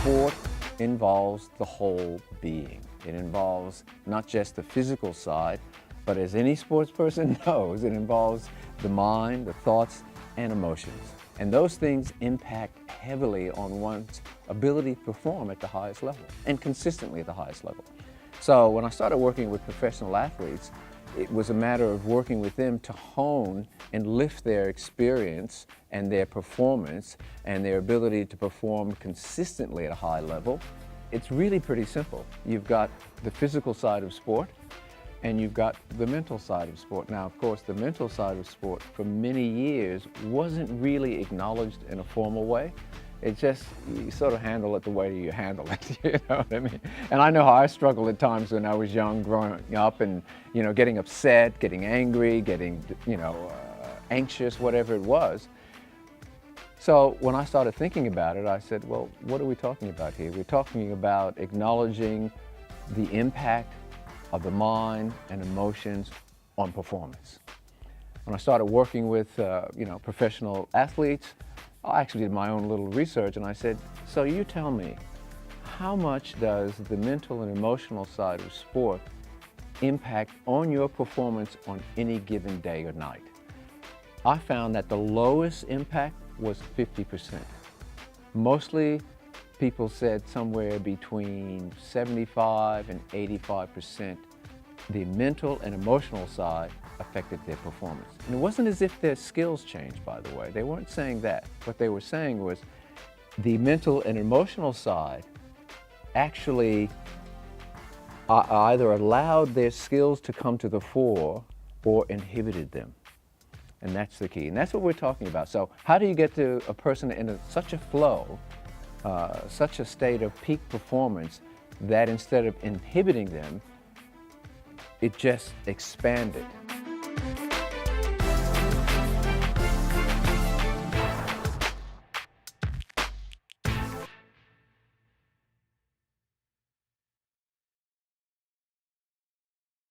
Sport involves the whole being. It involves not just the physical side, but as any sports person knows, it involves the mind, the thoughts, and emotions. And those things impact heavily on one's ability to perform at the highest level and consistently at the highest level. So when I started working with professional athletes, it was a matter of working with them to hone and lift their experience and their performance and their ability to perform consistently at a high level. It's really pretty simple. You've got the physical side of sport and you've got the mental side of sport. Now, of course, the mental side of sport for many years wasn't really acknowledged in a formal way. It just, you sort of handle it the way you handle it, you know what I mean? And I know how I struggled at times when I was young, growing up and, you know, getting upset, getting angry, getting, anxious, whatever it was. So when I started thinking about it, I said, well, what are we talking about here? We're talking about acknowledging the impact of the mind and emotions on performance. When I started working with, professional athletes, I actually did my own little research and I said, so you tell me, how much does the mental and emotional side of sport impact on your performance on any given day or night? I found that the lowest impact was 50%. Mostly people said somewhere between 75 and 85%. The mental and emotional side affected their performance. And it wasn't as if their skills changed, by the way. They weren't saying that. What they were saying was the mental and emotional side actually either allowed their skills to come to the fore or inhibited them. And that's the key. And that's what we're talking about. So how do you get to a person in such a flow, such a state of peak performance that instead of inhibiting them, it just expanded?